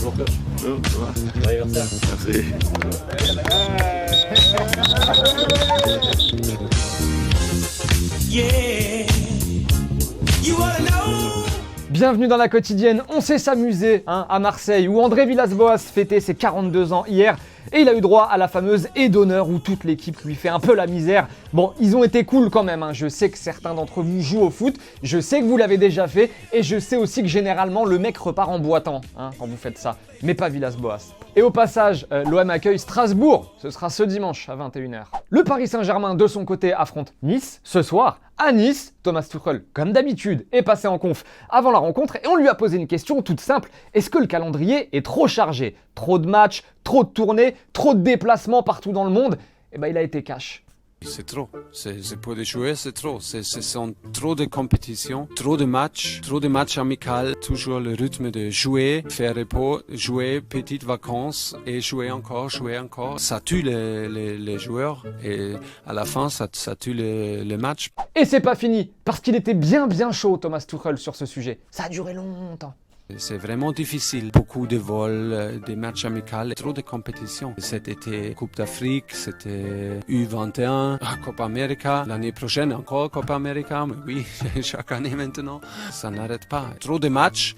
Bonjour coach. Bon anniversaire. Merci. Yeah. You wanna know? Bienvenue dans la quotidienne, on s'est s'amuser à Marseille où André Villas-Boas fêtait ses 42 ans hier et il a eu droit à la fameuse haie d'honneur où toute l'équipe lui fait un peu la misère. Bon, ils ont été cool quand même, je sais que certains d'entre vous jouent au foot, je sais que vous l'avez déjà fait et je sais aussi que généralement le mec repart en boitant quand vous faites ça, mais pas Villas-Boas. Et au passage, l'OM accueille Strasbourg, ce sera ce dimanche à 21h. Le Paris Saint-Germain de son côté affronte Nice ce soir. À Nice, Thomas Tuchel, comme d'habitude, est passé en conf avant la rencontre et on lui a posé une question toute simple. Est-ce que le calendrier est trop chargé? Trop de matchs, trop de tournées, trop de déplacements partout dans le monde? Et ben il a été cash. C'est trop. C'est pour les joueurs, c'est trop. Ce sont trop de compétitions, trop de matchs amicaux, toujours le rythme de jouer, faire repos, jouer, petites vacances et jouer encore. Ça tue les joueurs et à la fin, ça tue les matchs. Et c'est pas fini, parce qu'il était bien chaud Thomas Tuchel sur ce sujet. Ça a duré longtemps. C'est vraiment difficile. Beaucoup de vols, des matchs amicaux, trop de compétitions. Cet été, Coupe d'Afrique, c'était U21, Copa América. L'année prochaine, encore Copa América. Mais oui, chaque année maintenant, ça n'arrête pas. Trop de matchs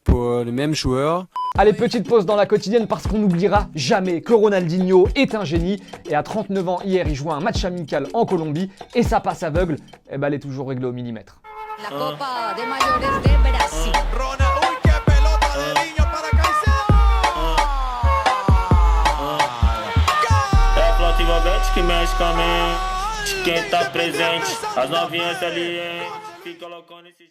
pour les mêmes joueurs. Allez, petite pause dans la quotidienne parce qu'on n'oubliera jamais que Ronaldinho est un génie. Et à 39 ans, hier, il jouait un match amical en Colombie et ça passe aveugle. Et ben, elle est toujours réglée au millimètre. La Copa de Mayores de Brasil. Que mexe com a mente, quem tá presente, as novinhas ali, hein, fica colocando esse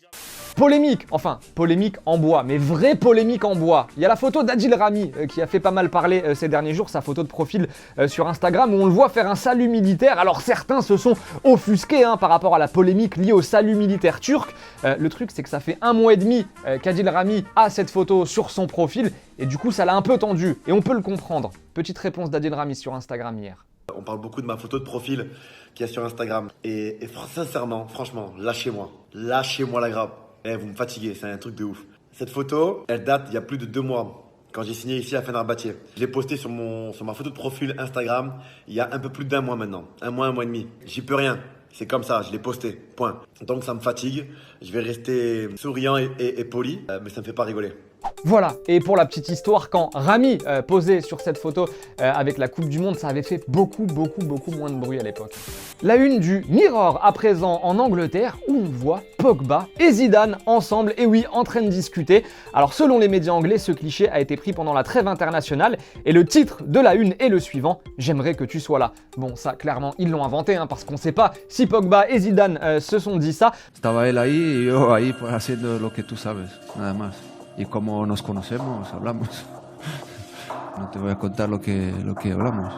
Polémique en bois, mais vraie polémique en bois. Il y a la photo d'Adil Rami qui a fait pas mal parler ces derniers jours, sa photo de profil sur Instagram où on le voit faire un salut militaire. Alors certains se sont offusqués par rapport à la polémique liée au salut militaire turc. Le truc c'est que ça fait 1 mois et demi qu'Adil Rami a cette photo sur son profil et du coup ça l'a un peu tendu et on peut le comprendre. Petite réponse d'Adil Rami sur Instagram hier. On parle beaucoup de ma photo de profil qui est sur Instagram. Et sincèrement, franchement, lâchez-moi la grappe. Vous me fatiguez, c'est un truc de ouf. Cette photo, elle date il y a plus de 2 mois, quand j'ai signé ici à Fenerbahçe. Je l'ai postée sur ma photo de profil Instagram il y a un peu plus d'1 mois maintenant. 1 mois et demi. J'y peux rien. C'est comme ça, je l'ai posté, point. Donc ça me fatigue. Je vais rester souriant et poli, mais ça me fait pas rigoler. Voilà, et pour la petite histoire, quand Rami posait sur cette photo avec la Coupe du Monde, ça avait fait beaucoup moins de bruit à l'époque. La une du Mirror à présent en Angleterre où on voit Pogba et Zidane ensemble, et oui, en train de discuter. Alors selon les médias anglais, ce cliché a été pris pendant la trêve internationale et le titre de la une est le suivant: j'aimerais que tu sois là. Bon, ça clairement ils l'ont inventé parce qu'on sait pas si Pogba et Zidane se sont dit ça. Estaba él ahí y yo ahí haciendo lo que tú sabes, nada más. Y como nos conocemos, hablamos. No te voy a contar lo que hablamos.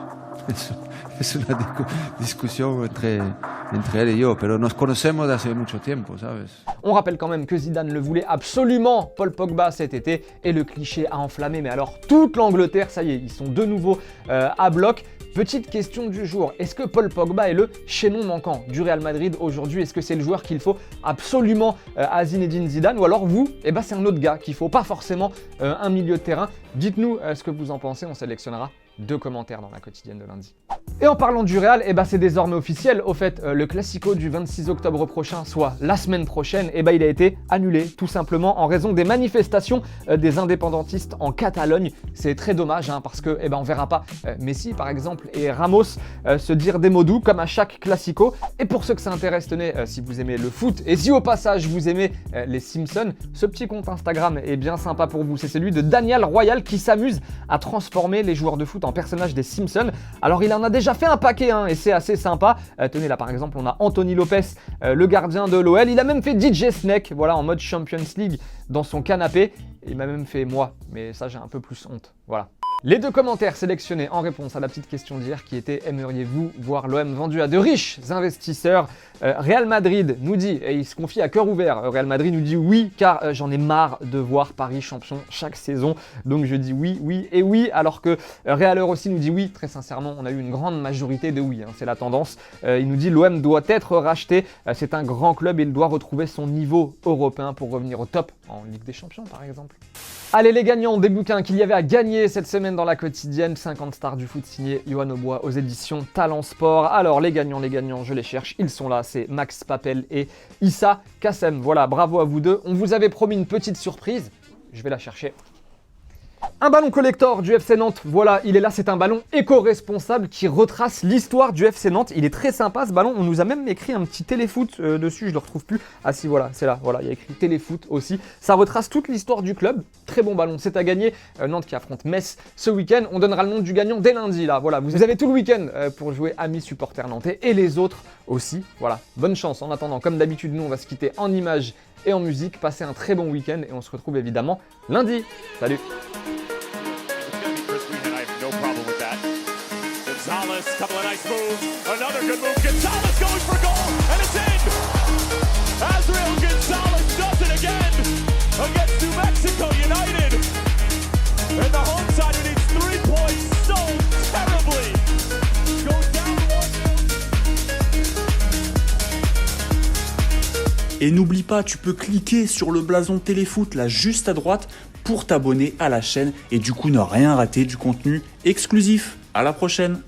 Es una discusión entre él y yo, pero nos conocemos de hace mucho tiempo, ¿sabes? On rappelle quand même que Zidane le voulait absolument, Paul Pogba, cet été, et le cliché a enflammé, mais alors toute l'Angleterre, ça y est, ils sont de nouveau à bloc. Petite question du jour, est-ce que Paul Pogba est le chaînon manquant du Real Madrid aujourd'hui? Est-ce que c'est le joueur qu'il faut absolument à Zinedine Zidane? Ou alors vous, c'est un autre gars qu'il faut, pas forcément un milieu de terrain? Dites-nous ce que vous en pensez, on sélectionnera 2 commentaires dans la quotidienne de lundi. Et en parlant du Real, c'est désormais officiel. Au fait, le Classico du 26 octobre prochain, soit la semaine prochaine, il a été annulé tout simplement en raison des manifestations des indépendantistes en Catalogne. C'est très dommage parce que on verra pas Messi par exemple et Ramos se dire des mots doux comme à chaque Classico. Et pour ceux que ça intéresse, tenez, si vous aimez le foot et si au passage vous aimez les Simpsons, ce petit compte Instagram est bien sympa pour vous. C'est celui de Daniel Royal qui s'amuse à transformer les joueurs de foot en personnages des Simpsons. Alors il en a déjà fait un paquet et c'est assez sympa. Tenez là par exemple on a Anthony Lopez, le gardien de l'OL. Il a même fait DJ Snake, voilà, en mode Champions League dans son canapé. Il m'a même fait moi, mais ça j'ai un peu plus honte, voilà. Les 2 commentaires sélectionnés en réponse à la petite question d'hier qui était: aimeriez-vous voir l'OM vendu à de riches investisseurs? Real Madrid nous dit, et il se confie à cœur ouvert, Real Madrid nous dit oui car j'en ai marre de voir Paris champion chaque saison. Donc je dis oui et oui, alors que Realer aussi nous dit oui. Très sincèrement, on a eu une grande majorité de oui, c'est la tendance. Il nous dit l'OM doit être racheté, c'est un grand club et il doit retrouver son niveau européen pour revenir au top en Ligue des Champions par exemple. Allez les gagnants des bouquins qu'il y avait à gagner cette semaine dans la quotidienne, 50 stars du foot signé Yoann Aubois aux éditions Talent Sport. Alors les gagnants, je les cherche, ils sont là, c'est Max Papel et Issa Kassem. Voilà, bravo à vous deux. On vous avait promis une petite surprise, je vais la chercher. Un ballon collector du FC Nantes, voilà, il est là, c'est un ballon éco-responsable qui retrace l'histoire du FC Nantes. Il est très sympa ce ballon, on nous a même écrit un petit téléfoot dessus, je le retrouve plus. Ah si, voilà, c'est là, voilà, il y a écrit téléfoot aussi. Ça retrace toute l'histoire du club, très bon ballon, c'est à gagner. Nantes qui affronte Metz ce week-end, on donnera le nom du gagnant dès lundi là, voilà. Vous avez tout le week-end pour jouer amis supporters nantais et les autres aussi, voilà. Bonne chance en attendant, comme d'habitude, nous on va se quitter en images et en musique. Passez un très bon week-end et on se retrouve évidemment lundi. Salut! Gonzalez, couple of nice moves, another good move, Gonzalez going for goal, and it's in! Azriel Gonzalez does it again against New Mexico United! And the home side who needs 3 points so terribly goes down 1-0. Et n'oublie pas, tu peux cliquer sur le blason Téléfoot là juste à droite pour t'abonner à la chaîne et du coup ne rien rater du contenu exclusif. À la prochaine!